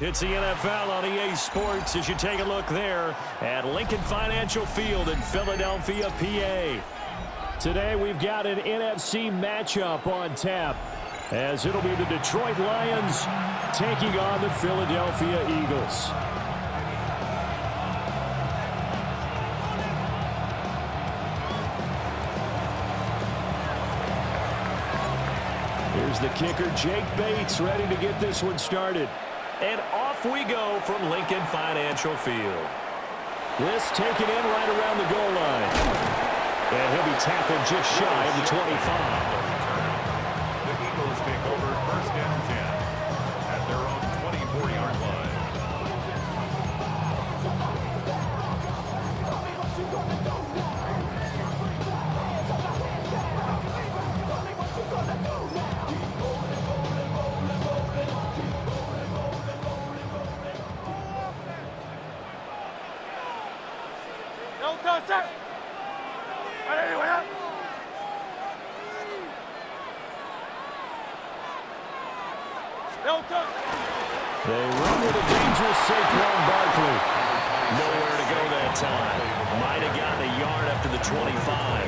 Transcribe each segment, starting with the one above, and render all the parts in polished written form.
It's the NFL on EA Sports as you take a look there at Lincoln Financial Field in Philadelphia, PA. Today we've got an NFC matchup on tap as it'll be the Detroit Lions taking on the Philadelphia Eagles. Here's the kicker, Jake Bates, ready to get this one started. And off we go from Lincoln Financial Field. This taken in right around the goal line. And he'll be tackled just shy of the 25. The Eagles take over first and 10 at their own 24-yard line. They run with a dangerous Saquon Barkley. Nowhere to go that time. Might have gotten a yard up to the 25.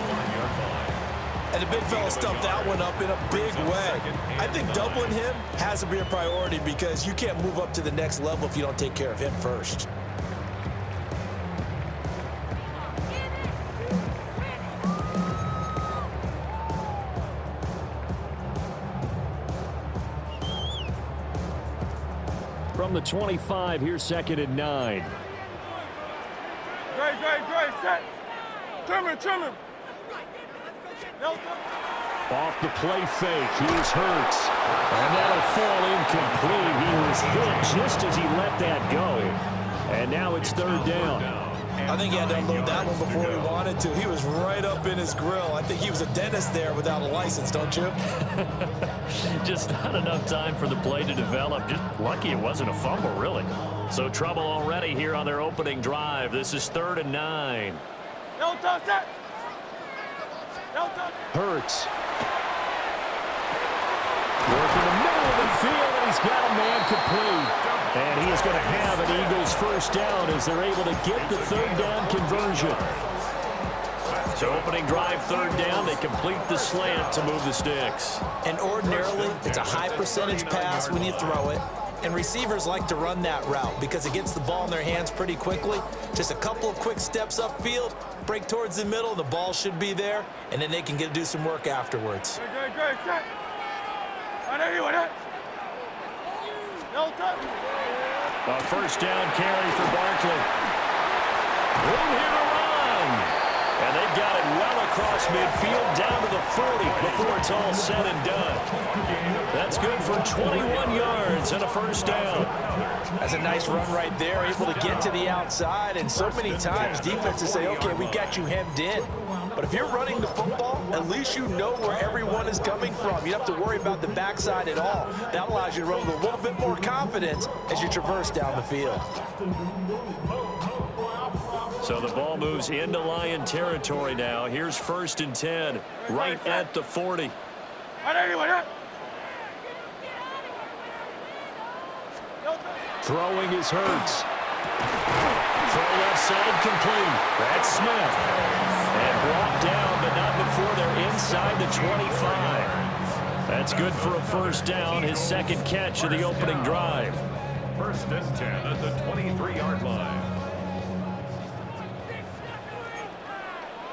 And the big fella stuffed that one up in a big way. I think doubling him has to be a priority because you can't move up to the next level if you don't take care of him first. From the 25, here's second and 9. Great, set. Trim him. Off the play fake, here's Hurts. And that'll fall incomplete. He was hit just as he let that go. And now it's third down. I think he had to unload that one before he wanted to. He was right up in his grill. I think he was a dentist there without a license, don't you? Just not enough time for the play to develop. Just lucky it wasn't a fumble, really. So trouble already here on their opening drive. This is 3rd and 9. Hurts. Working the middle of the field, and he's got a man complete. And he is going to have an Eagles first down as they're able to get the third down conversion. So opening drive, third down, they complete the slant to move the sticks. And ordinarily, it's a high percentage pass when you throw it. And receivers like to run that route because it gets the ball in their hands pretty quickly. Just a couple of quick steps upfield, break towards the middle, the ball should be there, and then they can do some work afterwards. Great, set. A first down carry for Barkley. Room here to run. And they've got it well across midfield down to the 40 before it's all said and done. That's good for 21 yards and a first down. That's a nice run right there, able to get to the outside. And so many times defenses say, okay, we got you hemmed in. But if you're running the football, at least you know where everyone is coming from. You don't have to worry about the backside at all. That allows you to run with a little bit more confidence as you traverse down the field. So the ball moves into Lion territory now. Here's 1st and 10, right at the 40. Throwing is Hurts. Throw left side complete. That's Smith. And brought down, but not before they're inside the 25. That's good for a first down, his second catch of the opening drive. 1st and 10 at the 23-yard line.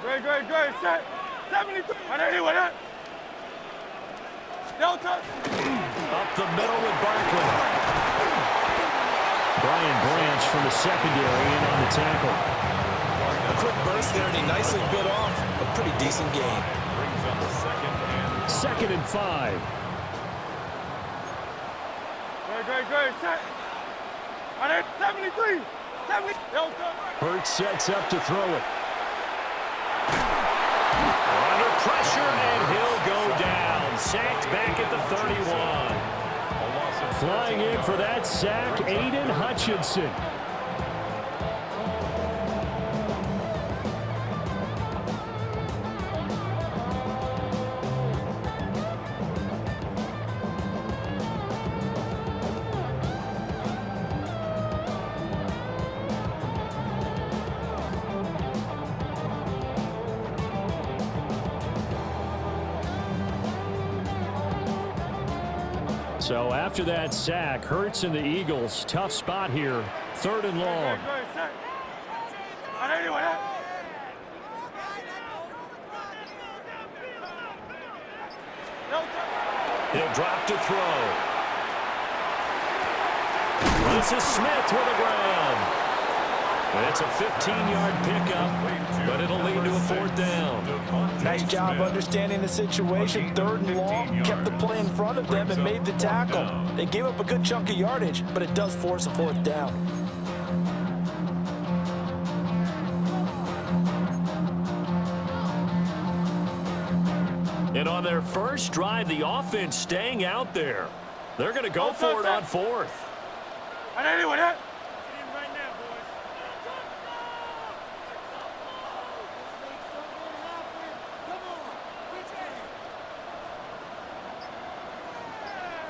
Great, set. 73. Up the middle with Barkley. Brian Branch from the secondary in on the tackle. A quick burst there, and he nicely bit off a pretty decent gain. Brings up a 2nd and 5. Great, set. 73. Hurts sets up to throw it. Under pressure, and he'll go down. Sacked back at the 31. Flying in for that sack, Aiden Hutchinson. So after that sack, Hurts and the Eagles, tough spot here. 3rd and long. He'll drop to throw. This is Smith with the ground. It's a 15-yard pickup, but it'll lead to a 4th down. Nice job understanding the situation. 3rd and long, kept the play in front of them and made the tackle. They gave up a good chunk of yardage, but it does force a 4th down. And on their first drive, the offense staying out there. They're going to go for it on 4th.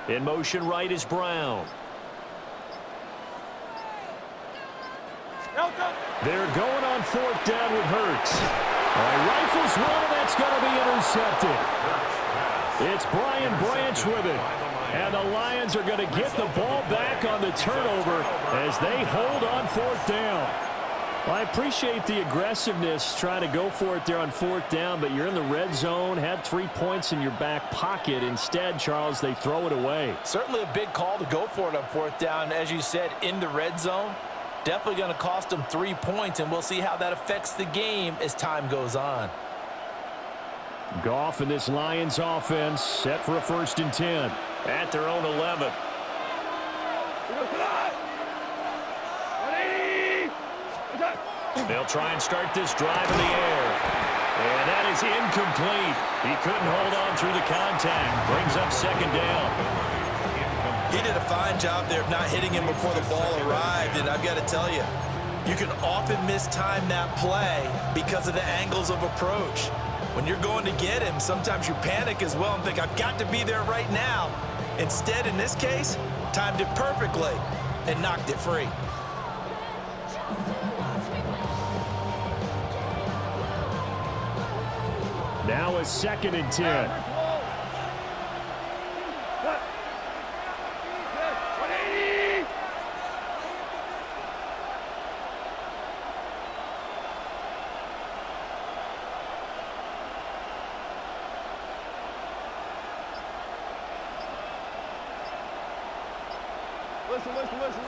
In motion right is Brown. They're going on 4th down with Hurts. Rifles one, and that's going to be intercepted. It's Brian Branch with it. And the Lions are going to get the ball back on the turnover as they hold on 4th down. Well, I appreciate the aggressiveness trying to go for it there on 4th down, but you're in the red zone, had 3 points in your back pocket. Instead, Charles, they throw it away. Certainly a big call to go for it on 4th down. As you said, in the red zone, definitely going to cost them 3 points, and we'll see how that affects the game as time goes on. Goff and this Lions offense set for a 1st and 10 at their own 11. They'll try and start this drive in the air. And that is incomplete. He couldn't hold on through the contact. Brings up 2nd down. He did a fine job there of not hitting him before the ball arrived, and I've got to tell you, you can often mistime that play because of the angles of approach. When you're going to get him, sometimes you panic as well and think, I've got to be there right now. Instead, in this case, timed it perfectly and knocked it free. Now a 2nd and 10.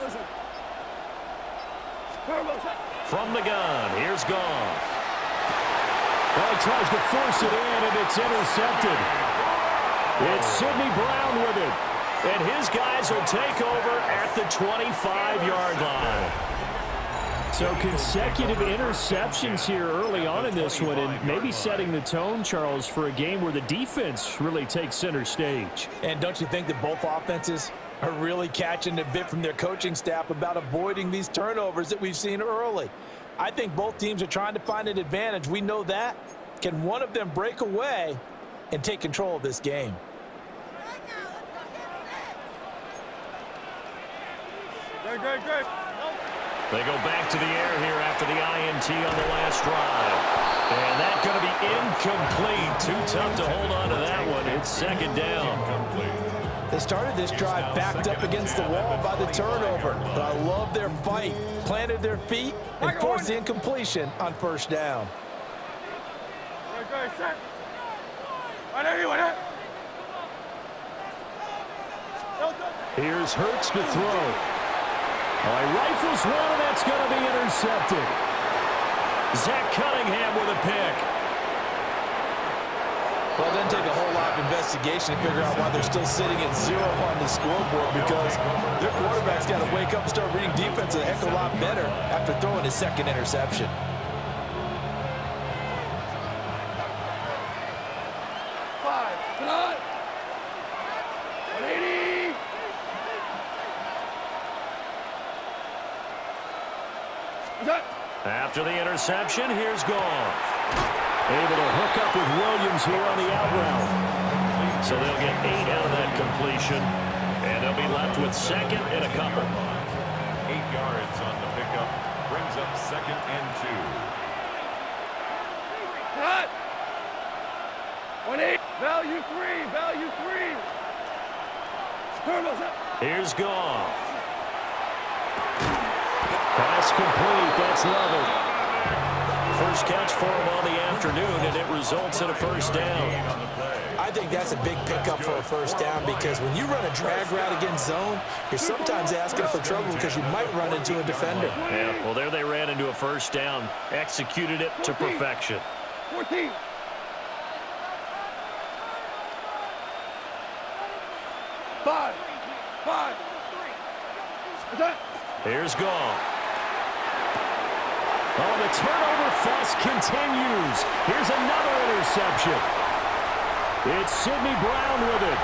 Listen. From the gun, here's Goff. Well, he tries to force it in, and it's intercepted. It's Sidney Brown with it. And his guys will take over at the 25-yard line. So consecutive interceptions here early on in this one, and maybe setting the tone, Charles, for a game where the defense really takes center stage. And don't you think that both offenses are really catching a bit from their coaching staff about avoiding these turnovers that we've seen early? I think both teams are trying to find an advantage. We know that. Can one of them break away and take control of this game? Great. They go back to the air here after the INT on the last drive. And that's going to be incomplete. Too tough to hold on to that one. It's 2nd down. They started this drive backed up against the wall by the turnover. But I love their fight. Planted their feet and forced the incompletion on 1st down. Here's Hurts to throw. Rifles one, and that's going to be intercepted. Zach Cunningham with a pick. Well, it doesn't take a whole lot of investigation to figure out why they're still sitting at 0 on the scoreboard, because their quarterback's got to wake up and start reading defense a heck of a lot better after throwing his 2nd interception. After the interception, here's Goff. Able to hook up with Williams here on the out route. So they'll get 8 out of that completion. And they'll be left with 2nd and a couple. 8 yards on the pickup. Brings up 2nd and 2. Cut! 1-8. Value 3. Here's Goff. Pass complete. That's leveled. First catch for him on the afternoon, and it results in a first down. I think that's a big pickup for a first down because when you run a drag route against zone, you're sometimes asking for trouble because you might run into a defender. Yeah, well, there they ran into a first down. Executed it to perfection. 14. Five. Here's Goff. Oh, the turnover fuss continues. Here's another interception. It's Sidney Brown with it.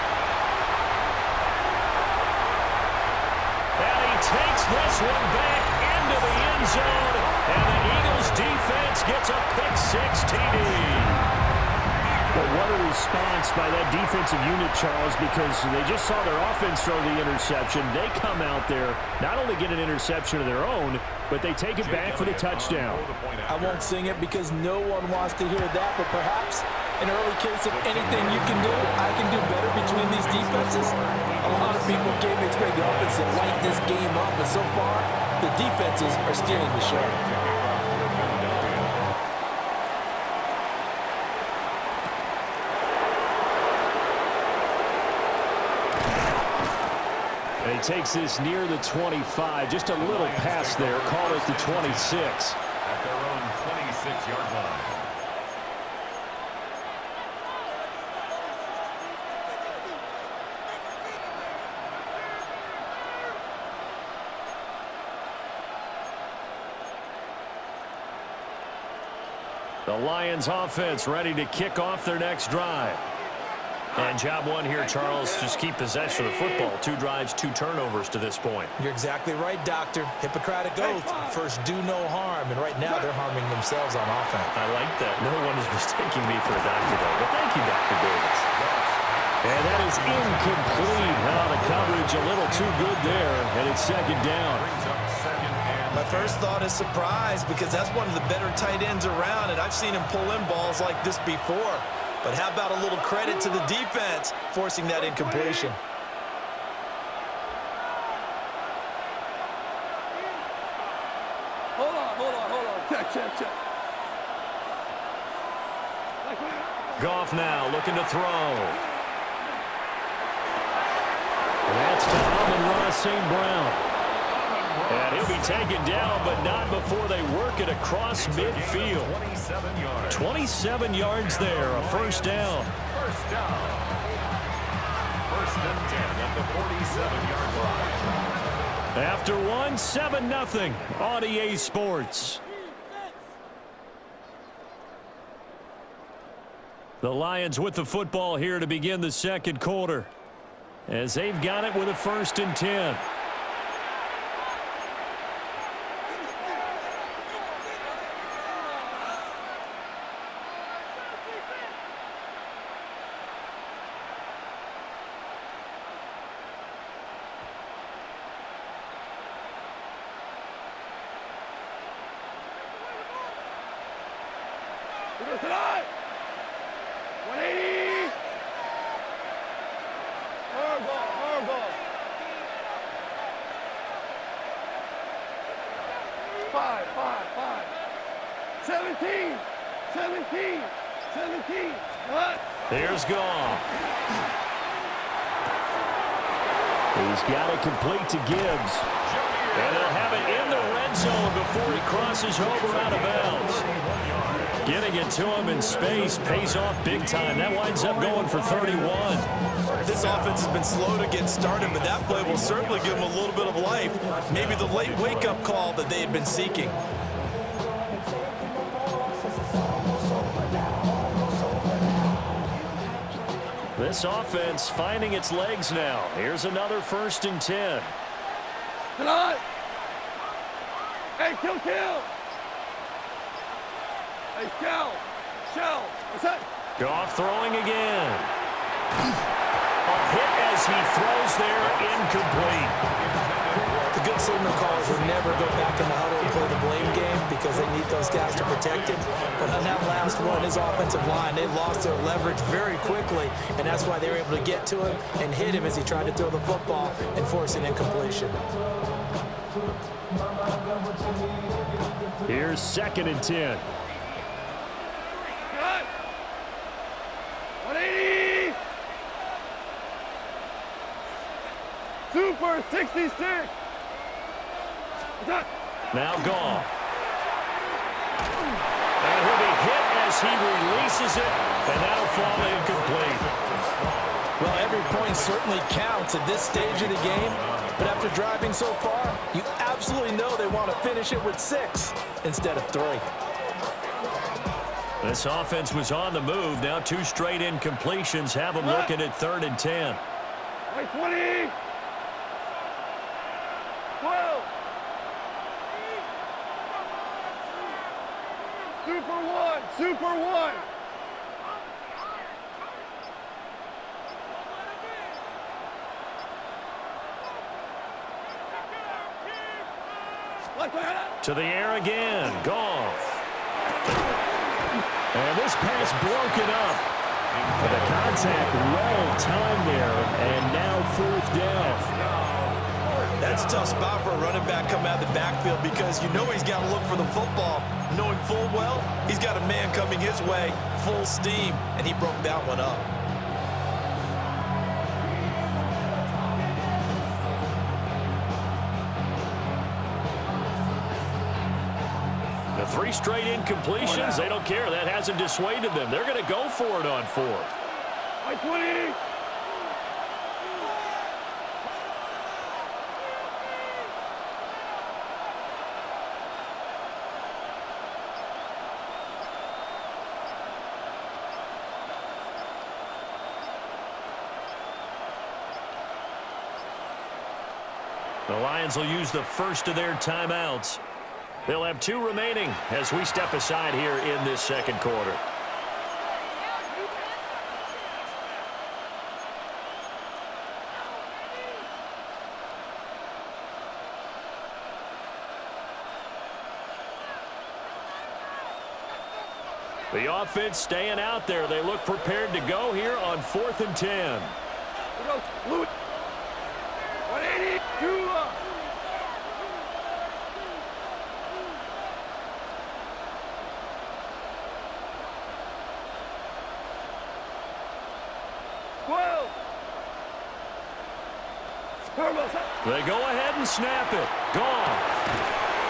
And he takes this one back into the end zone. And the Eagles defense gets a pick-6 TD. Well, what a response by that defensive unit, Charles, because they just saw their offense throw the interception. They come out there, not only get an interception of their own, but they take it back for the touchdown. I won't sing it because no one wants to hear that, but perhaps an early case of anything you can do, I can do better between these defenses. A lot of people came to expect the offense to light this game up, but so far, the defenses are stealing the show. And he takes this near the 25. Just a little pass there. Call it the 26. At their own 26-yard line. The Lions offense ready to kick off their next drive. And job one here, Charles, just keep possession of the football. 2 drives, 2 turnovers to this point. You're exactly right, Doctor. Hippocratic oath. First, do no harm. And right now, they're harming themselves on offense. I like that. No one is mistaking me for a doctor, though. But thank you, Dr. Davis. And that is incomplete. The coverage a little too good there. And it's second down. My first thought is surprise because that's one of the better tight ends around. And I've seen him pull in balls like this before. But how about a little credit to the defense forcing that incompletion? Hold on. Check. Goff now looking to throw. That's to Amon-Ra St. Brown. And he'll be taken down, but not before they work it across midfield. 27 yards there, a first down. First down. First and 10 at the 47-yard line. After one, 7-0 on EA Sports. The Lions with the football here to begin the second quarter, as they've got it with a 1st and 10. Tonight. 180. Hard ball. 5. 17. What? There's Goff. He's got it complete to Gibbs. And they'll have it in the red zone before he crosses over out of bounds. Getting it to him in space pays off big time. That winds up going for 31. This offense has been slow to get started, but that play will certainly give them a little bit of life. Maybe the late wake-up call that they had been seeking. This offense finding its legs now. Here's another 1st and 10. Tonight. Hey, kill. Hey, shell. What's that? Goff throwing again. A hit as he throws there, incomplete. The good signal calls are never go back in the huddle and play the blame game because they need those guys to protect him. But on that last one, his offensive line, they lost their leverage very quickly, and that's why they were able to get to him and hit him as he tried to throw the football and force an incompletion. Here's 2nd and 10. Cut. 180. Super 66. Cut. Now Goff. And he'll be hit as he releases it, and that'll fall incomplete. Well, every point certainly counts at this stage of the game, but after driving so far, you absolutely know they want to finish it with 6 instead of 3. This offense was on the move. Now 2 straight incompletions have them looking at 3rd and 10. Like 20. 12. Super 1. Super 1. To the air again. Goff. And this pass broken up. The contact well timed there, and now 4th down. That's a tough spot for a running back coming out of the backfield because you know he's got to look for the football, knowing full well he's got a man coming his way, full steam, and he broke that one up. The 3 straight incompletions, they don't care. That hasn't dissuaded them. They're going to go for it on 4th. Like 20. The Lions will use the first of their timeouts. They'll have 2 remaining as we step aside here in this 2nd quarter. The offense staying out there. They look prepared to go here on 4th and 10. Here goes Louis. 180. 2. 12. They go ahead and snap it. Goff.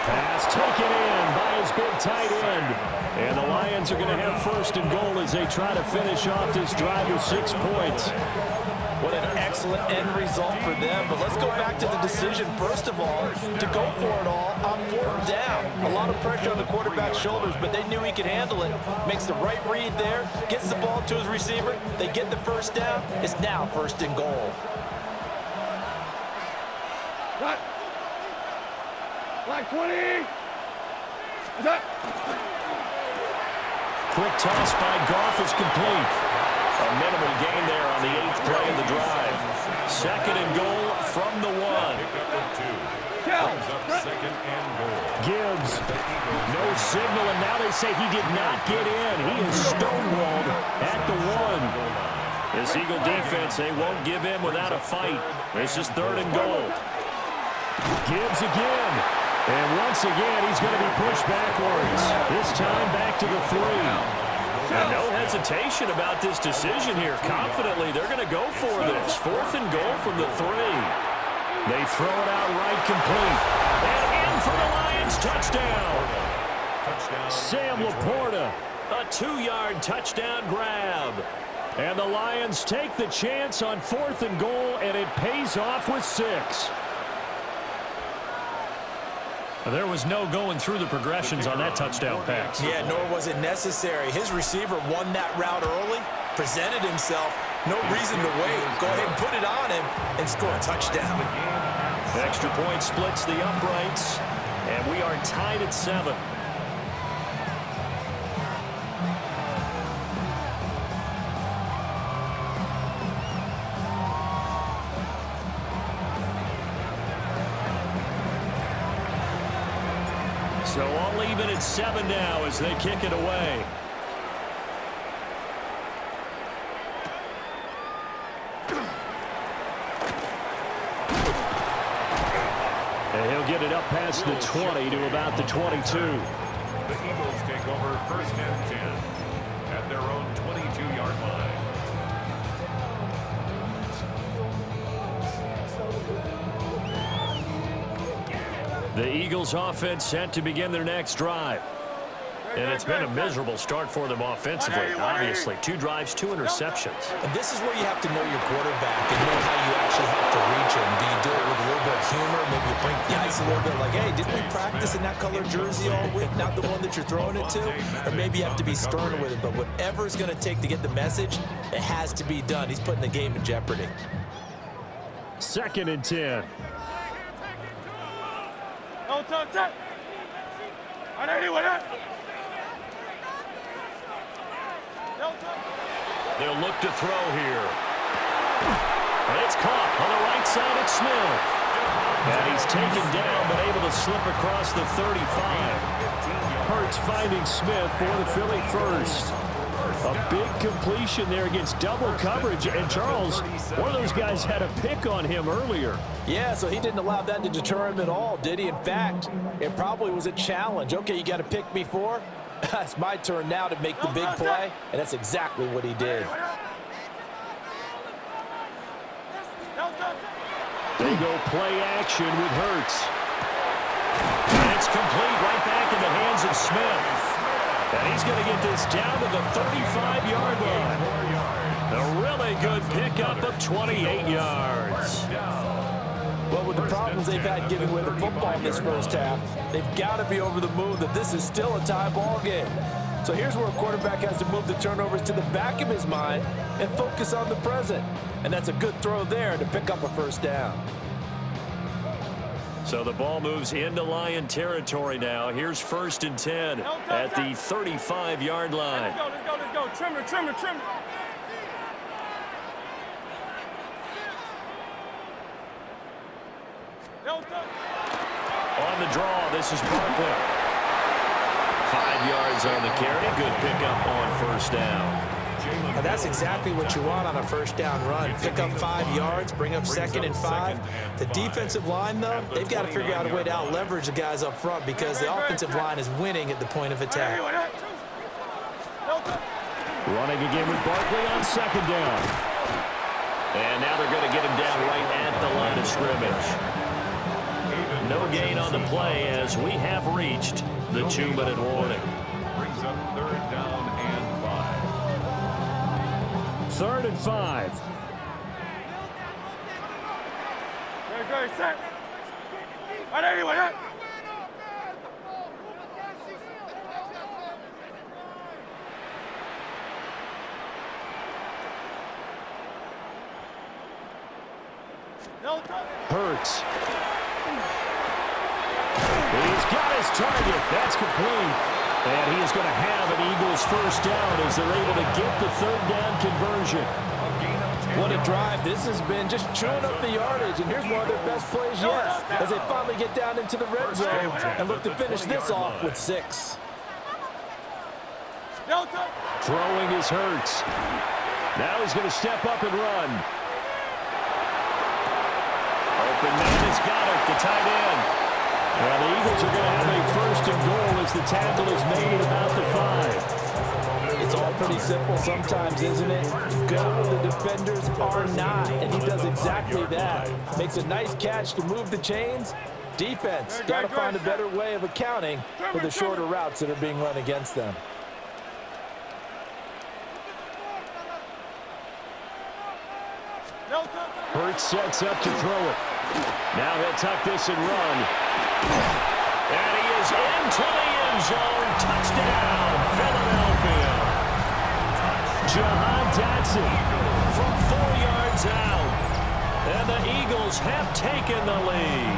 Pass taken in by his big tight end. And the Lions are going to have 1st and goal as they try to finish off this drive with 6 points. What an excellent end result for them. But let's go back to the decision, first of all, to go for it all on 4th down. A lot of pressure on the quarterback's shoulders, but they knew he could handle it. Makes the right read there, gets the ball to his receiver. They get the 1st down. It's now 1st and goal. Cut. Like 20. Cut. Quick toss by Goff is complete. A minimal gain there on the 8th play of the drive. 2nd and goal from the 1. Brings up 2nd and goal. Gibbs, no signal, and now they say he did not get in. He is stonewalled at the 1. This Eagle defense, they won't give in without a fight. This is 3rd and goal. Gibbs again. And once again, he's going to be pushed backwards. This time back to the 3. And no hesitation about this decision here. Confidently, they're going to go for this. 4th and goal from the 3. They throw it out right complete. And in for the Lions touchdown. Sam Laporta, a 2-yard touchdown grab. And the Lions take the chance on 4th and goal, and it pays off with 6. There was no going through the progressions on that touchdown pass. Yeah, nor was it necessary. His receiver won that route early, presented himself. No reason to wait. Go ahead and put it on him and score a touchdown. Extra point splits the uprights, and we are tied at 7. So all even at 7 now as they kick it away. And he'll get it up past the 20 to about the 22. The Eagles take over first and 10 at their own 22-yard line. The Eagles offense set to begin their next drive. And it's been a miserable start for them offensively, obviously. 2 drives, 2 interceptions. And this is where you have to know your quarterback and know how you actually have to reach him. Do you do it with a little bit of humor? Maybe you break the ice a little bit like, hey, didn't we practice in that color jersey all week, not the one that you're throwing it to? Or maybe you have to be stern with it. But whatever it's going to take to get the message, it has to be done. He's putting the game in jeopardy. 2nd and 10. They'll look to throw here. And it's caught on the right side at Smith. And he's taken down but able to slip across the 35. Hurts finding Smith for the Philly first. A big completion there against double coverage. And Charles, one of those guys had a pick on him earlier. Yeah, so he didn't allow that to deter him at all, did he? In fact, it probably was a challenge. Okay, you got to pick me for? It's my turn now to make the big play, and that's exactly what he did. They go play action with Hurts. And it's complete right back in the hands of Smith. And he's going to get this down to the 35-yard line. A really good pickup of 28 yards. Well, with the problems they've had giving away the football in this first half, they've got to be over the moon that this is still a tie ball game. So here's where a quarterback has to move the turnovers to the back of his mind and focus on the present. And that's a good throw there to pick up a first down. So the ball moves into Lion territory now. Here's 1st and 10 at the 35-yard line. Let's go. Trimmer. On the draw, this is Barkley. 5 yards on the carry. Good pickup on first down. Now that's exactly what you want on a first down run. Pick up 5 yards, bring up 2nd and 5. The defensive line, though, they've got to figure out a way to out-leverage the guys up front because the offensive line is winning at the point of attack. Running again with Barkley on 2nd down. And now they're going to get him down right at the line of scrimmage. No gain on the play as we have reached the 2-minute warning. Brings up 3rd down and 5. 3rd and 5. Go, set. Anyway. Hurts. He's got his target. That's complete. And he is going to have an Eagles first down as they're able to get the 3rd down conversion. What a drive. This has been just chewing up the yardage. And here's one of their best plays yet as they finally get down into the red zone and look to finish this off with 6. Throwing is Hurts. Now he's going to step up and run. Open man has got it, the tight end. Well, the Eagles are going to have a 1st and goal as the tackle is made at about the 5. It's all pretty simple sometimes, isn't it? Go where the defenders are not, and he does exactly that. Makes a nice catch to move the chains. Defense got to find a better way of accounting for the shorter routes that are being run against them. Hurts sets up to throw it. Now he'll tuck this and run. And he is into the end zone. Touchdown, Philadelphia. Jahan Dotson from 4 yards out. And the Eagles have taken the lead.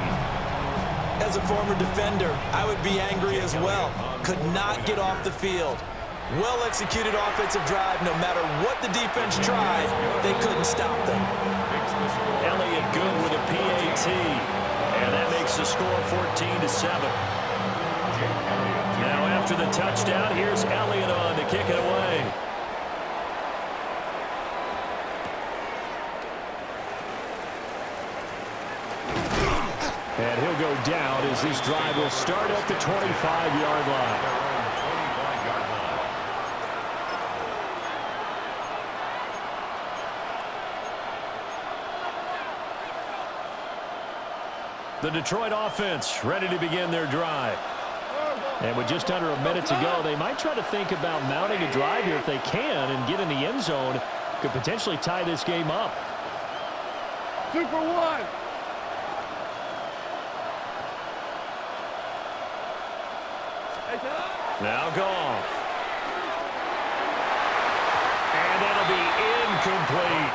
As a former defender, I would be angry as well. Could not get off the field. Well-executed offensive drive. No matter what the defense tried, they couldn't stop them. Elliott good with a PAT. And that makes the score 14-7. Now after the touchdown, here's Elliott on to kick it away. And he'll go down as this drive will start at the 25-yard line. The Detroit offense ready to begin their drive. And with just under a minute to go, they might try to think about mounting a drive here if they can and get in the end zone. Could potentially tie this game up. Super one. Now Goff. And that'll be incomplete.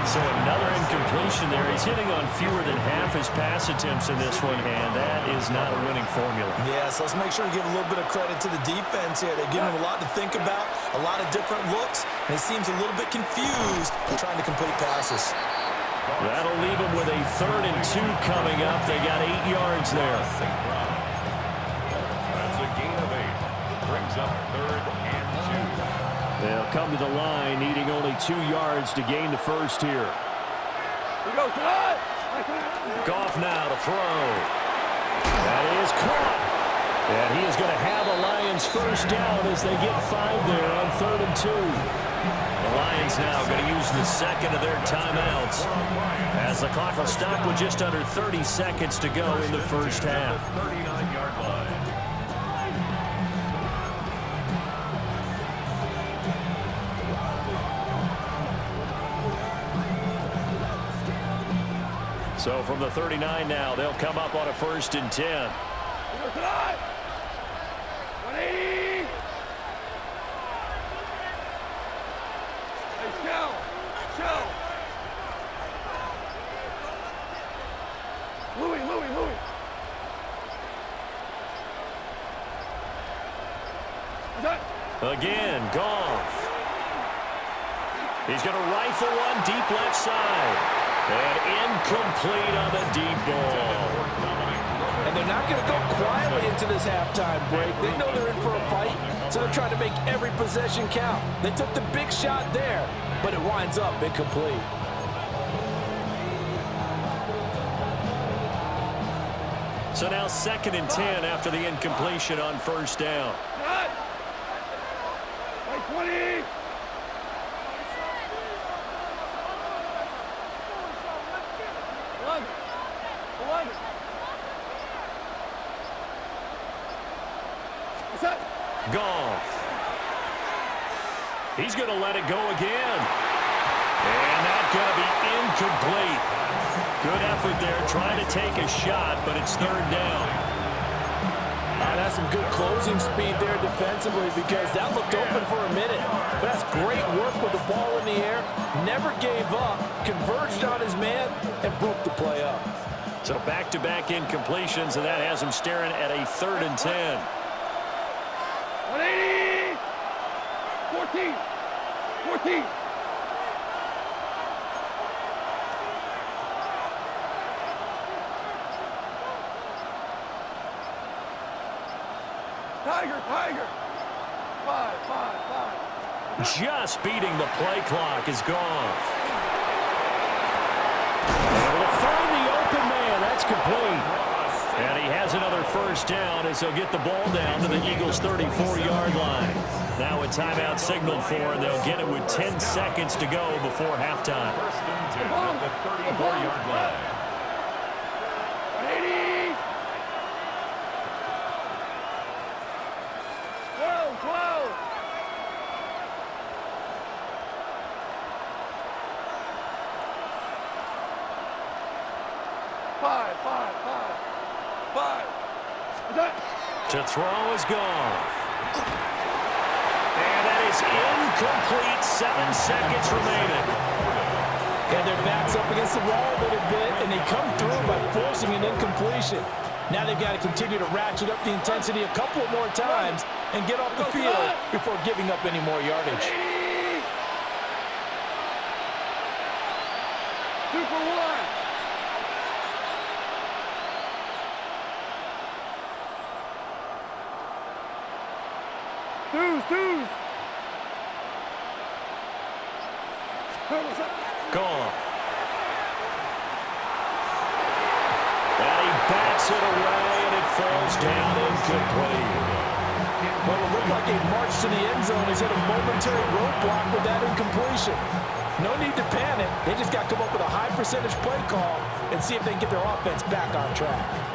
So another incompletion there. He's hitting on fewer than half his pass attempts in this one, and that is not a winning formula. Yeah, so let's make sure we give a little bit of credit to the defense here. They're giving him a lot to think about, a lot of different looks, and he seems a little bit confused trying to complete passes. That'll leave him with a 3rd and 2 coming up. They got 8 yards there. That's a gain of 8. Brings up 3rd and 2. They'll come to the line, needing only 2 yards to gain the first here. We go tonight. Goff now to throw. That is caught. And he is going to have a Lions first down as they get 5 there on 3rd and 2. The Lions now going to use the second of their timeouts as the clock will stop with just under 30 seconds to go in the first half. 39-yard line. So from the 39 now, they'll come up on a 1st and 10. 180. Hey, chill. Louis. Again, Goff. He's going to rifle one deep left side. And incomplete on the deep ball. And they're not going to go quietly into this halftime break. They know they're in for a fight, so they're trying to make every possession count. They took the big shot there, but it winds up incomplete. So now 2nd and 10 after the incompletion on 1st down. 20. Goff. He's going to let it go again. And that's going to be incomplete. Good effort there trying to take a shot, but it's 3rd down. That's some good closing speed there defensively because that looked open for a minute. But that's great work with the ball in the air. Never gave up, converged on his man, and broke the play up. So back-to-back incompletions, and that has him staring at a 3rd and 10. 180. 14. 14. Tiger. 5. Just beating the play clock is Goff. Able to find the open man. That's complete. And he has another 1st down as he'll get the ball down to the Eagles' 34-yard line. Now a timeout signaled for, and they'll get it with 10 seconds to go before halftime. 1st and 10 at the 34-yard line. 180. 12. 5. To throw is Goff. And that is incomplete. 7 seconds remaining. And their backs up against the wall a little bit, and they come through by forcing an incompletion. Now they've got to continue to ratchet up the intensity a couple more times and get off the field before giving up any more yardage. Super one. 5. Twos. Gone. And he bats it away, and it falls down incomplete. Well, it looked like a march to the end zone. He's hit a momentary roadblock with that incompletion. No need to panic. They just got to come up with a high percentage play call and see if they can get their offense back on track.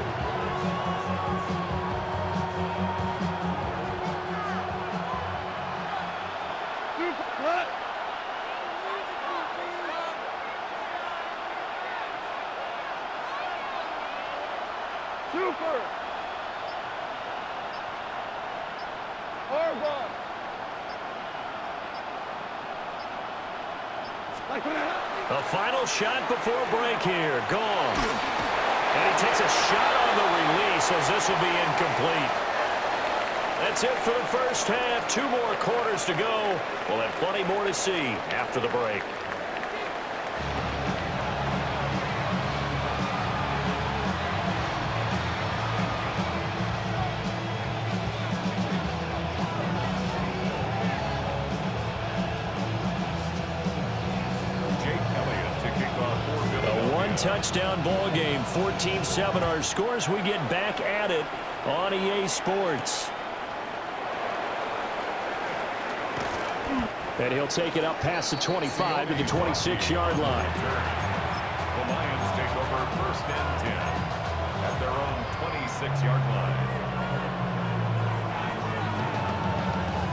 Super. Harbor. A final shot before break here. Gone. And he takes a shot on the release as this will be incomplete. That's it for the first half. 2 more quarters to go. We'll have plenty more to see after the break. Touchdown ball game, 14-7 our scores. We get back at it on EA Sports. And he'll take it up past the 25 to the 26-yard line. The Lions take over first and 10 at their own 26-yard line.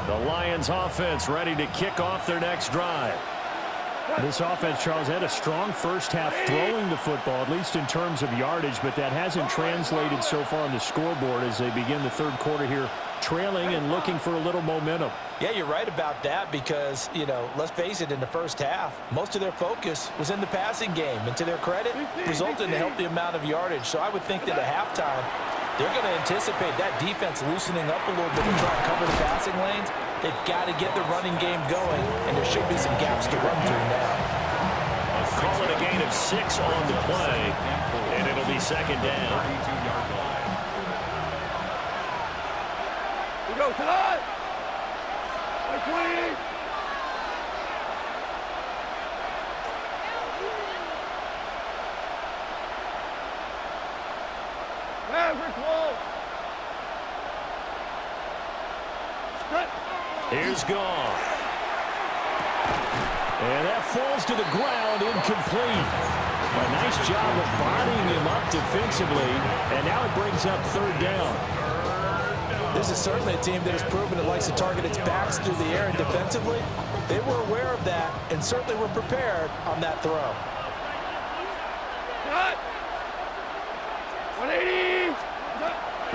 The Lions offense ready to kick off their next drive. This offense, Charles, had a strong first half throwing the football, at least in terms of yardage, but that hasn't translated so far on the scoreboard as they begin the third quarter here, trailing and looking for a little momentum. Yeah, you're right about that because, you know, let's face it, in the first half, most of their focus was in the passing game. And to their credit, resulted in a healthy amount of yardage. So I would think that at halftime, they're going to anticipate that defense loosening up a little bit to try and cover the passing lanes. They've got to get the running game going, and there should be some gaps to run through now. Call it a gain of 6 on the play, and it'll be second down. 32-yard line. We go tonight. 28. Maverick wall. Here's Goff. And that falls to the ground, incomplete. A nice job of bodying him up defensively, and now it brings up third down. This is certainly a team that has proven it likes to target its backs through the air, and defensively, they were aware of that and certainly were prepared on that throw. Cut. 180.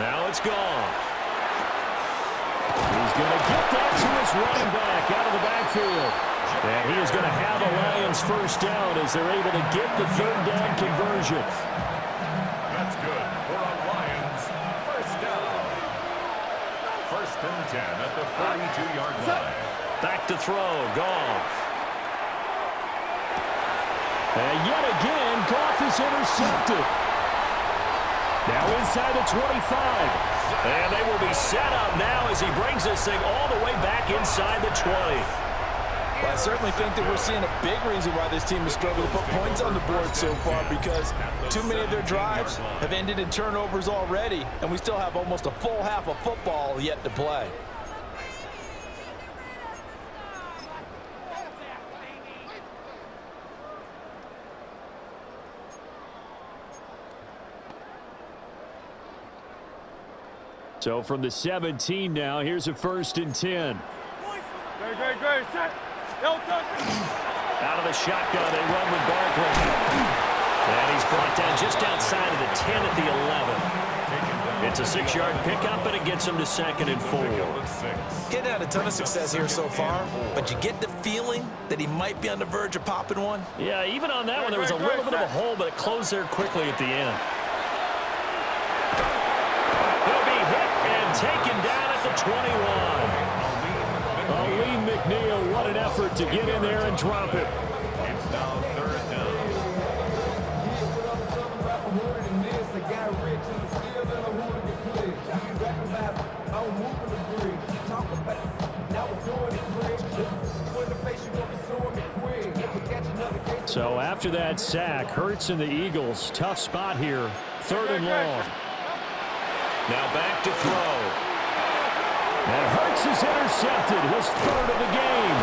Now it's Goff. He's going to get that to his running back out of the backfield. And he is going to have a Lions first down as they're able to get the third down conversion. That's good for a Lions first down. First and 10 at the 32-yard line. Back to throw, Goff. And yet again, Goff is intercepted. Now inside the 25. And they will be set up now as he brings this thing all the way back inside the 20. Well, I certainly think that we're seeing a big reason why this team has struggled to put points on the board so far, because too many of their drives have ended in turnovers already, and we still have almost a full half of football yet to play. So from the 17 now, here's a first and 10. Great. Set. Don't touch it. Out of the shotgun, they run with Barkley. And he's brought down just outside of the 10 at the 11. It's a 6-yard pickup, and it gets him to second and 4. Getting had a ton of success here so far, but you get the feeling that he might be on the verge of popping one. Yeah, even on that one, there was a little bit of a hole, but it closed there quickly at the end. He'll be hit and taken down at the 21. Lee McNeil, what an effort to get in there and drop it. It's now third down. I'm moving the bridge. Talk about So after that sack, Hurts and the Eagles, tough spot here. 3rd and long. Now back to throw. And Hurts is intercepted, his 3rd of the game.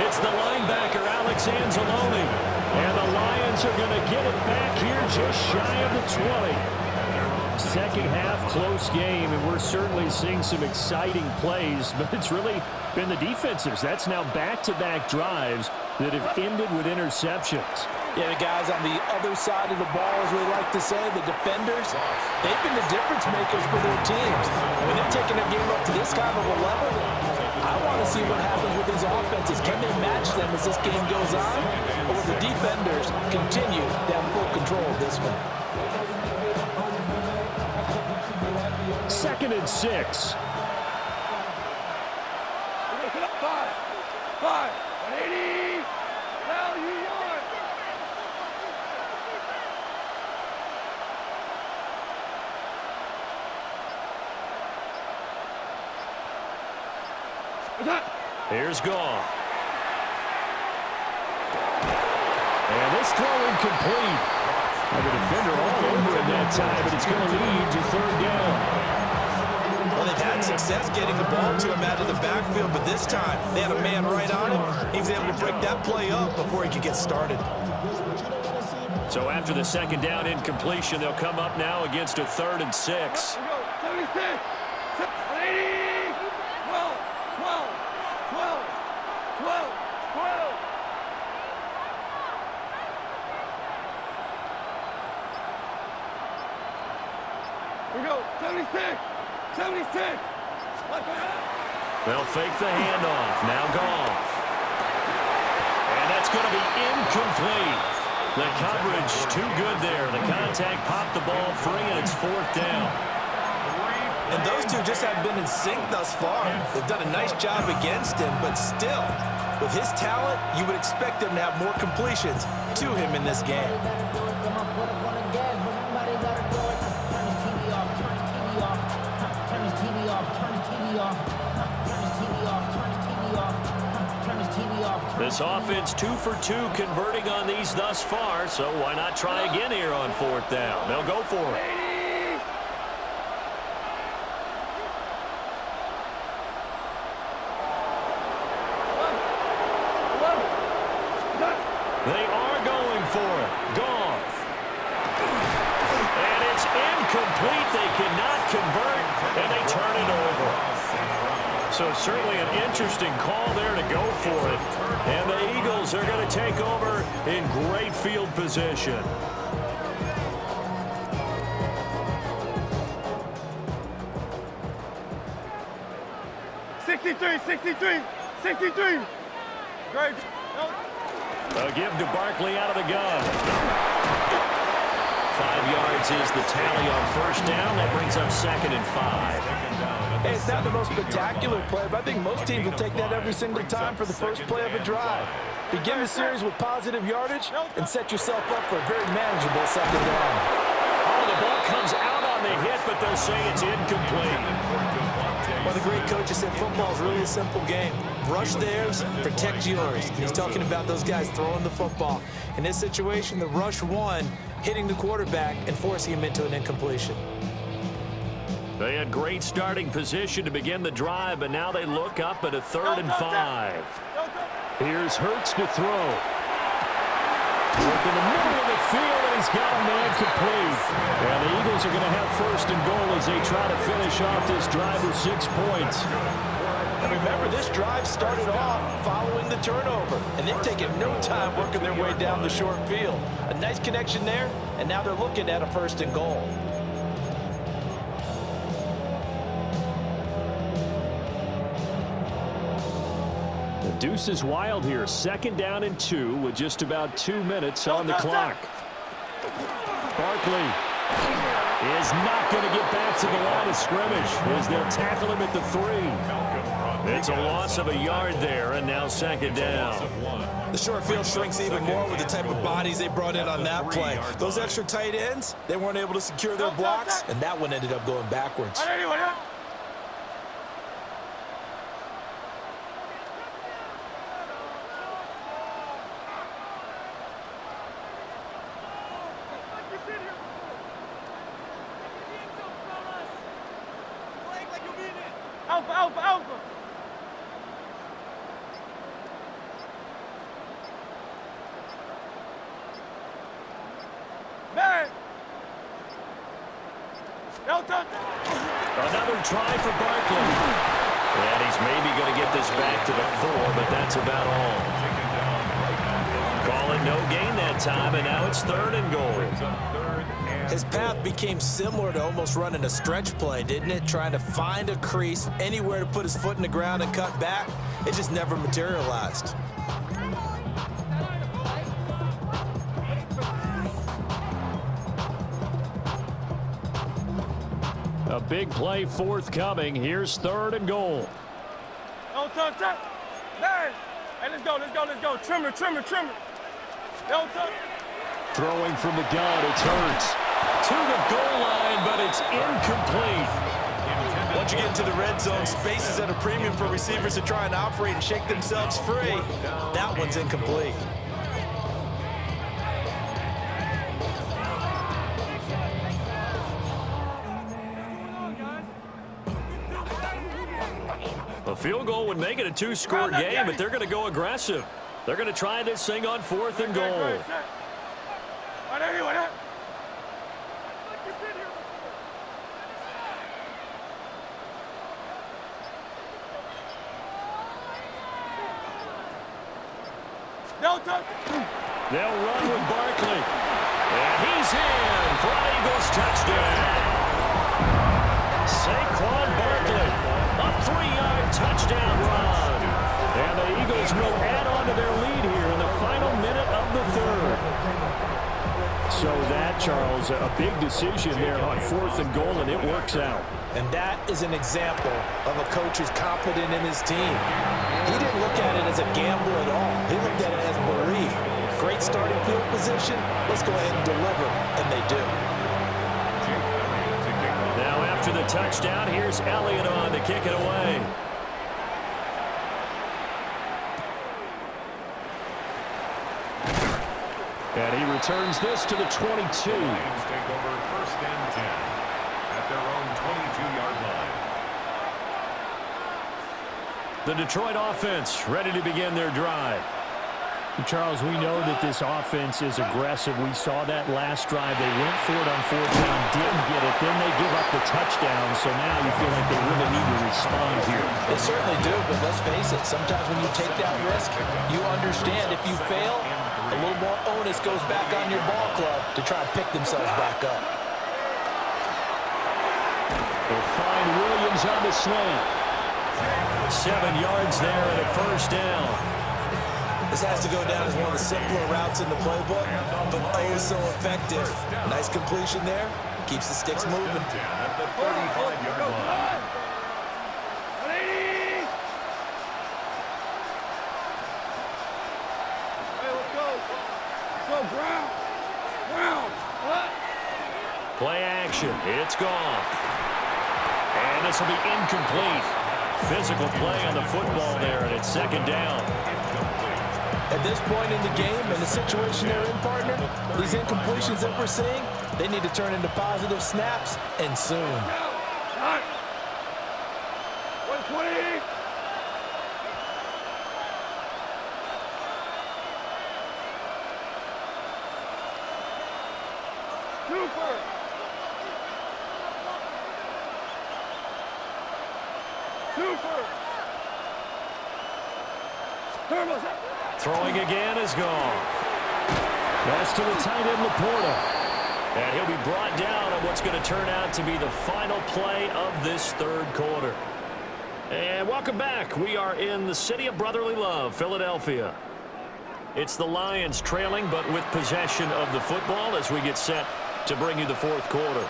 It's the linebacker, Alex Anzalone. And the Lions are going to get it back here just shy of the 20. Second half, close game, and we're certainly seeing some exciting plays, but it's really been the defensives. That's now back-to-back drives that have ended with interceptions. Yeah, the guys on the other side of the ball, as we like to say, the defenders, they've been the difference makers for their teams. When they're taking a game up to this kind of a level, I want to see what happens with these offenses. Can they match them as this game goes on? Or will the defenders continue to have full control of this one? 2nd and 6. 5, 180. Well, you won. Here's Goff. And this throw incomplete. Now the defender all over it that time, but it's going to lead to 3rd down. Well, they've had success getting the ball to him out of the backfield, but this time they had a man right on him. He was able to break that play up before he could get started. So after the 2nd down incompletion, they'll come up now against a 3rd and 6. 76, 80, 12, 12, 12, 12, 12. Here we go, 76, 76. They'll fake the handoff. Now Goff. And that's going to be incomplete. The coverage too good there. The contact popped the ball free, and it's 4th down. And those two just haven't been in sync thus far. They've done a nice job against him, but still, with his talent, you would expect him to have more completions to him in this game. This offense 2 for 2 converting on these thus far, so why not try again here on 4th down? They'll go for it. They are going for it. Goff. And it's incomplete. They cannot convert, and they turn it over. So certainly an interesting call there to go for it. And the Eagles are going to take over in great field position. Great. A give to Barkley out of the gun. 5 yards is the tally on 1st down. That brings up 2nd and 5. Hey, it's not the most spectacular play, but I think most teams will take that every single time for the first play of a drive. Begin the series with positive yardage and set yourself up for a very manageable 2nd down. Oh, the ball comes out on the hit, but they'll say it's incomplete. Well, the great coach has said football is really a simple game. Rush theirs, protect yours. And he's talking about those guys throwing the football. In this situation, the rush won, hitting the quarterback and forcing him into an incompletion. They had great starting position to begin the drive, but now they look up at a 3rd and 5. Here's Hurts to throw. Look in the middle of the field, and he's got a man complete. And the Eagles are going to have 1st and goal as they try to finish off this drive with 6 points. And remember, this drive started off following the turnover, and they've taken no time working their way down the short field. A nice connection there, and now they're looking at a 1st and goal. The deuce is wild here. 2nd down and 2 with just about 2 minutes on the clock. Barkley is not going to get back to the line of scrimmage as they'll tackle him at the 3. It's a loss of a yard there, and now 2nd down. The short field shrinks even more with the type of bodies they brought in on that play. Those extra tight ends, they weren't able to secure their blocks, and that one ended up going backwards. Alpha, alpha, alpha. Man. Delta. Another try for Barkley. And he's maybe going to get this back to the 4, but that's about all. Calling no gain that time, and now it's 3rd and goal. His path became similar to almost running a stretch play, didn't it? Trying to find a crease, anywhere to put his foot in the ground and cut back. It just never materialized. A big play forthcoming. Here's 3rd and goal. Don't touch that. Man. Hey, let's go, let's go, let's go. Trimmer, trimmer, trimmer. Don't touch. Throwing from the gun, it's Hurts. To the goal line, but it's incomplete. Once you get into the red zone, space is at a premium for receivers to try and operate and shake themselves free. That one's incomplete. A field goal would make it a 2-score game, but they're going to go aggressive. They're going to try this thing on 4th and goal. They'll run with Barkley. And he's in for an Eagles touchdown. Saquon Barkley, a 3-yard touchdown run. And the Eagles will add on to their lead here in the final minute of the 3rd. So that, Charles, a big decision there on 4th and goal, and it works out. And that is an example of a coach who's confident in his team. He didn't look at it as a gamble at all. He looked at it as belief. Great starting field position. Let's go ahead and deliver. And they do. Now after the touchdown, here's Elliott on to kick it away. And he returns this to the 22. Lions take over 1st and 10 at their own 22-yard line. The Detroit offense ready to begin their drive. Charles, we know that this offense is aggressive. We saw that last drive. They went for it on 4th down, didn't get it. Then they give up the touchdown. So now you feel like they really need to respond here. They certainly do, but let's face it. Sometimes when you take that risk, you understand if you fail, a little more onus goes back on your ball club to try and pick themselves back up. They'll find Williams on the slant. 7 yards there and a 1st down. This has to go down as one of the simpler routes in the playbook, but oh so effective. Nice completion there. Keeps the sticks moving. At the 35-yard line. Play action. It's gone. And this will be incomplete. Physical play on the football there, and it's 2nd down. At this point in the game and the situation they're in, partner, these incompletions that we're seeing, they need to turn into positive snaps, and soon. 120. Super. Super. Turbo. Throwing again is gone. That's to the tight end, Laporta. And he'll be brought down on what's going to turn out to be the final play of this 3rd quarter. And welcome back. We are in the city of brotherly love, Philadelphia. It's the Lions trailing, but with possession of the football as we get set to bring you the 4th quarter.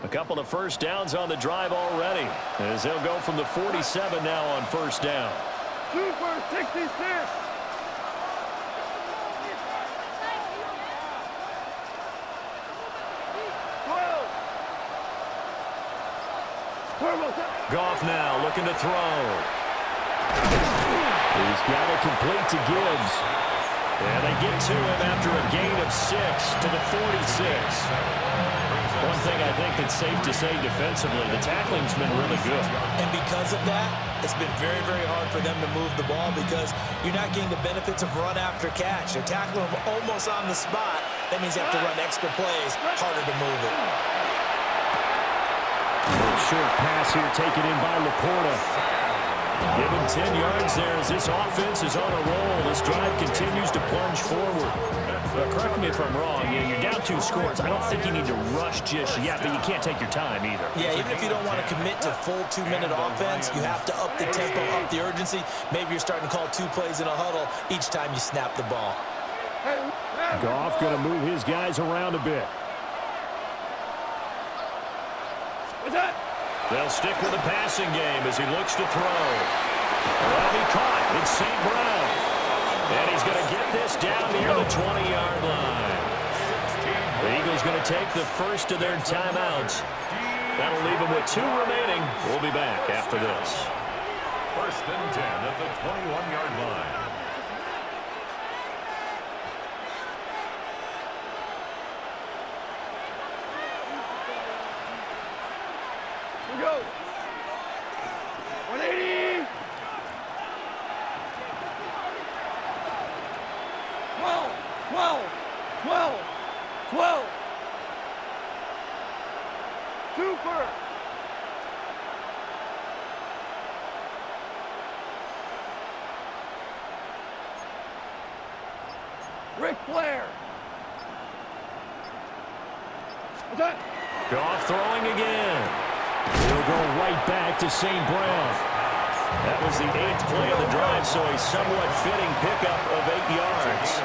A couple of 1st downs on the drive already, as they'll go from the 47 now on 1st down. Super 66. Goff now looking to throw. He's got it complete to Gibbs. And they get to him after a gain of 6 to the 46. One thing I think that's safe to say defensively, the tackling's been really good. And because of that, it's been very, very hard for them to move the ball because you're not getting the benefits of run after catch. They're tackling them almost on the spot. That means you have to run extra plays, harder to move it. Short pass here taken in by Laporta. Given 10 yards there as this offense is on a roll. This drive continues to plunge forward. Correct me if I'm wrong. You're down 2 scores. I don't think you need to rush just yet, but you can't take your time either. Yeah, even if you don't want to commit to full 2-minute offense, you have to up the tempo, up the urgency. Maybe you're starting to call 2 plays in a huddle each time you snap the ball. Goff going to move his guys around a bit. They'll stick with the passing game as he looks to throw. Well, he caught. It's St. Brown. And he's going to get this down near the 20-yard line. The Eagles going to take the first of their timeouts. That'll leave them with 2 remaining. We'll be back after this. First and 10 at the 21-yard line. Go. 180. 12. Super. Ric Flair. Goff throwing again. He'll go right back to St. Brown. That was the 8th play of the drive, so a somewhat fitting pickup of 8 yards.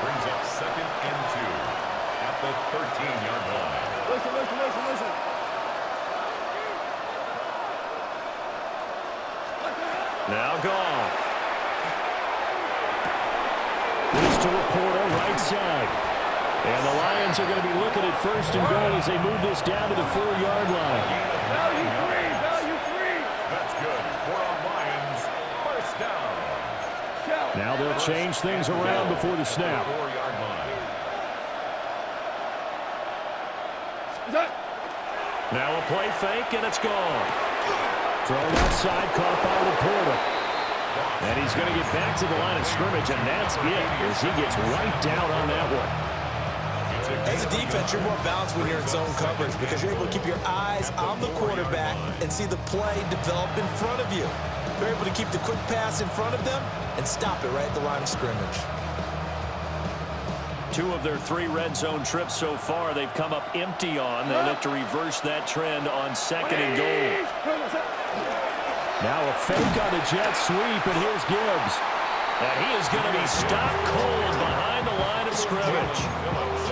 Brings up 2nd and 2 at the 13-yard line. Listen. Now Goff. This to Laporta, right side. And the Lions are going to be looking at 1st and goal as they move this down to the 4-yard line. Value free. That's good for our Lions. First down. Now they'll change things around before the snap. 4-yard line. Now a play fake, and it's gone. Thrown outside, caught by Laporta. And he's going to get back to the line of scrimmage, and that's it as he gets right down on that one. As a defense, you're more balanced when you're in zone coverage because you're able to keep your eyes on the quarterback and see the play develop in front of you. You're able to keep the quick pass in front of them and stop it right at the line of scrimmage. 2 of their 3 red zone trips so far they've come up empty on. They look to reverse that trend on 2nd and goal. Now a fake on the jet sweep, and here's Gibbs. And he is going to be stopped cold behind the line of scrimmage.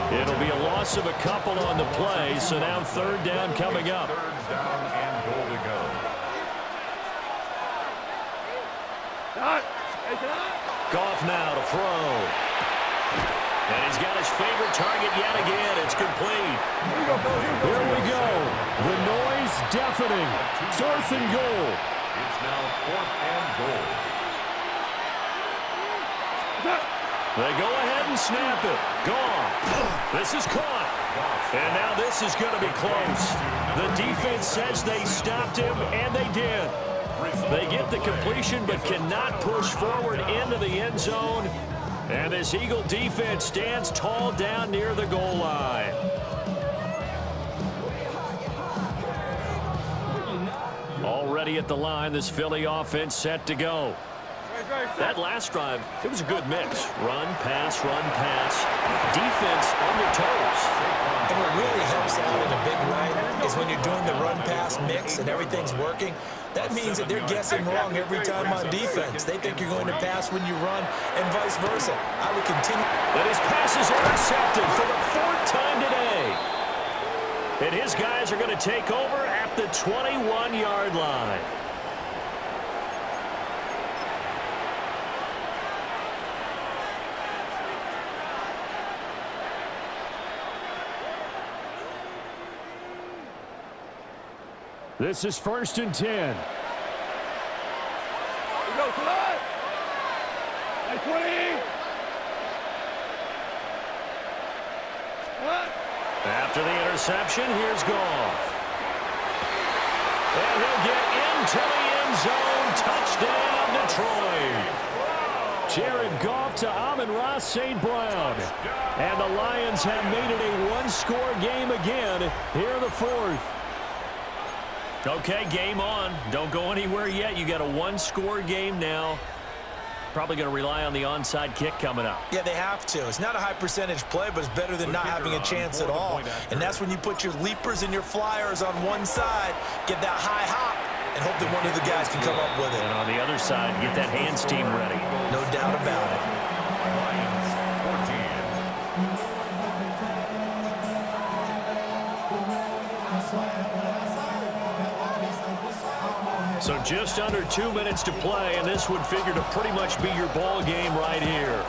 It'll be a loss of a couple on the play, so now 3rd down coming up. 3rd down and goal to go. Goff now to throw. And he's got his favorite target yet again. It's complete. Here we go. The noise deafening. 4th and goal. It's now 4th and goal. They go ahead and snap it. Gone. This is caught. And now this is going to be close. The defense says they stopped him, and they did. They get the completion but cannot push forward into the end zone. And this Eagle defense stands tall down near the goal line. Already at the line, this Philly offense set to go. That last drive, it was a good mix. Run, pass, defense on their toes. And what really helps out in a big way is when you're doing the run-pass mix and everything's working, that means that they're guessing wrong every time on defense. They think you're going to pass when you run and vice versa. I would continue. And his pass is intercepted for the 4th time today. And his guys are going to take over at the 21-yard line. This is 1st and 10. Go, come on. Hey, 20. What? After the interception, here's Goff. And he'll get into the end zone. Touchdown, Detroit. Jared Goff to Amon-Ra St. Brown. And the Lions have made it a one-score game again here in the 4th. Okay, game on. Don't go anywhere yet. You got a one-score game now. Probably going to rely on the onside kick coming up. Yeah, they have to. It's not a high percentage play, but it's better than not having a chance at all. And that's when you put your leapers and your flyers on one side, get that high hop, and hope that one of the guys can come up with it. And on the other side, get that hands team ready. No doubt about it. Lions 14. So just under 2 minutes to play, and this would figure to pretty much be your ball game right here.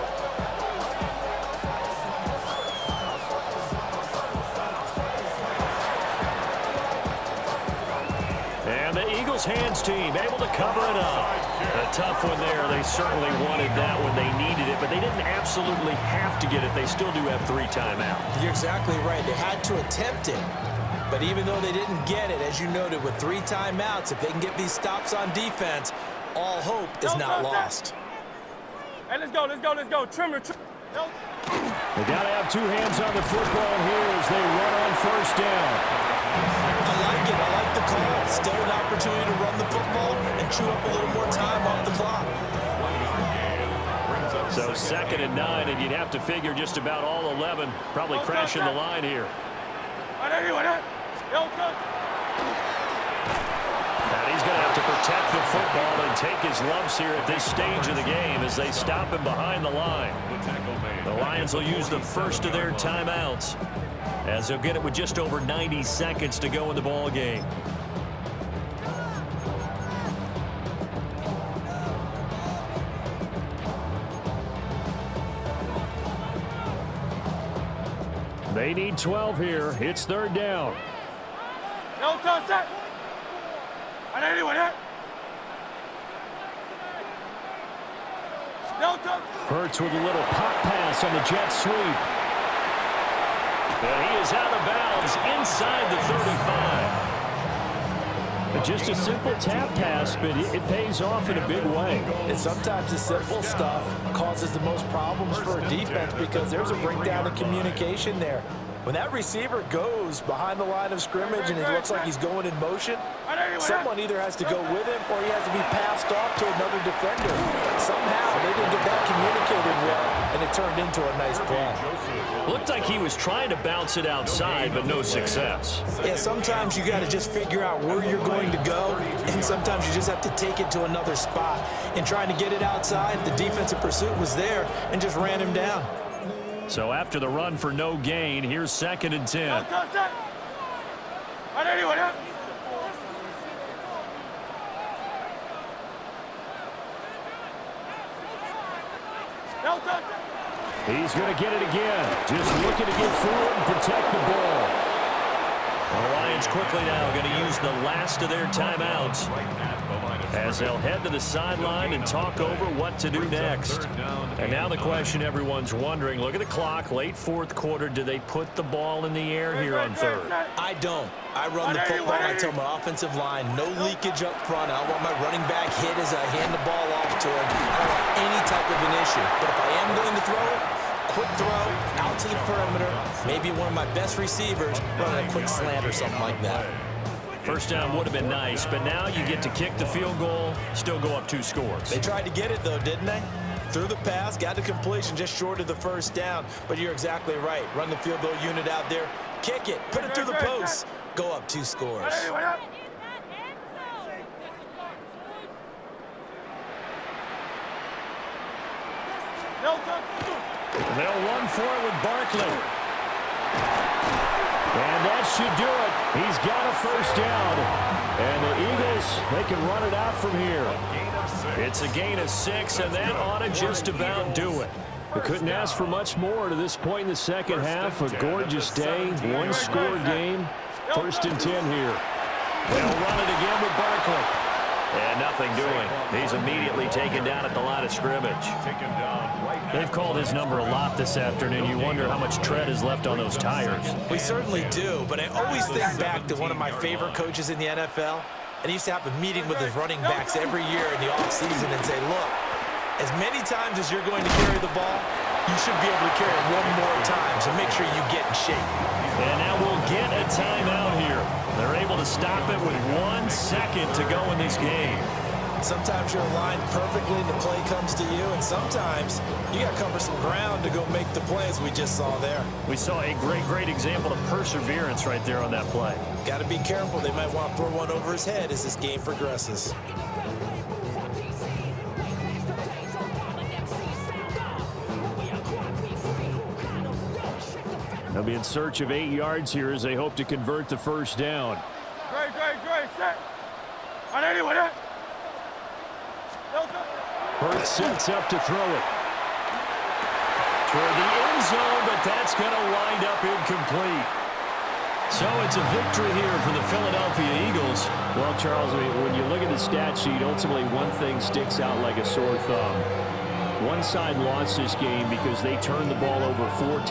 And the Eagles hands team able to cover it up. A tough one there. They certainly wanted that when they needed it, but they didn't absolutely have to get it. They still do have 3 timeouts. You're exactly right. They had to attempt it. But even though they didn't get it, as you noted, with 3 timeouts, if they can get these stops on defense, all hope is not lost. Hey, let's go. Trimmer. They got to have 2 hands on the football here as they run on 1st down. I like it. I like the call. Still an opportunity to run the football and chew up a little more time off the clock. So 2nd and 9, and you'd have to figure just about all 11 probably crashing the line here. And he's going to have to protect the football and take his lumps here at this stage of the game as they stop him behind the line. The Lions will use the first of their timeouts as they'll get it with just over 90 seconds to go in the ball game. They need 12 here. It's 3rd down. No touch that. No touch. Hurts with a little pop pass on the jet sweep. And he is out of bounds inside the 35. Just a simple tap pass, but it pays off in a big way. And sometimes the simple stuff causes the most problems for a defense because there's a breakdown in communication there. When that receiver goes behind the line of scrimmage and it looks like he's going in motion, someone either has to go with him or he has to be passed off to another defender. Somehow they didn't get that communicated well, and it turned into a nice play. Looked like he was trying to bounce it outside, but no success. Yeah, sometimes you got to just figure out where you're going to go, and sometimes you just have to take it to another spot. And trying to get it outside, the defensive pursuit was there and just ran him down. So after the run for no gain, here's 2nd and 10. He's going to get it again. Just looking to get forward and protect the ball. The Lions quickly now going to use the last of their timeouts as they'll head to the sideline and talk over what to do next. And now the question everyone's wondering, look at the clock, late 4th quarter, do they put the ball in the air here on 3rd? I don't. I run the football. I tell my offensive line, no leakage up front. I don't want my running back hit as I hand the ball off to him. I don't want any type of an issue. But if I am going to throw it, quick throw out to the perimeter, maybe one of my best receivers running a quick slant or something like that. First down would have been nice, but now you get to kick the field goal, still go up 2 scores. They tried to get it, though, didn't they? Threw the pass, got the completion just short of the first down. But you're exactly right. Run the field goal unit out there. Kick it. Put it through the post. Go up 2 scores. They'll run for it with Barkley. And that should do it. He's got a first down. And the Eagles, they can run it out from here. It's a gain of 6, and that ought to just about do it. We couldn't ask for much more to this point in the second half. A gorgeous day, 1-score game. 1st and 10 here. They'll run it again with Barkley. And nothing doing. He's immediately taken down at the line of scrimmage. They've called his number a lot this afternoon. You wonder how much tread is left on those tires. We certainly do, but I always think back to one of my favorite coaches in the NFL, and he used to have a meeting with his running backs every year in the offseason and say, look, as many times as you're going to carry the ball, you should be able to carry it one more time, so make sure you get in shape. And now we'll get a timeout here. They're able to stop it with 1 second to go in this game. Sometimes you're aligned perfectly and the play comes to you, and sometimes you got to cover some ground to go make the plays we just saw there. We saw a great example of perseverance right there on that play. Got to be careful. They might want to throw one over his head as this game progresses. They'll be in search of 8 yards here as they hope to convert the first down. Great. Set. On anyone, eh? Hurts sets up to throw it. Toward the end zone, but that's going to wind up incomplete. So it's a victory here for the Philadelphia Eagles. Well, Charles, when you look at the stat sheet, ultimately one thing sticks out like a sore thumb. One side lost this game because they turned the ball over 4 times.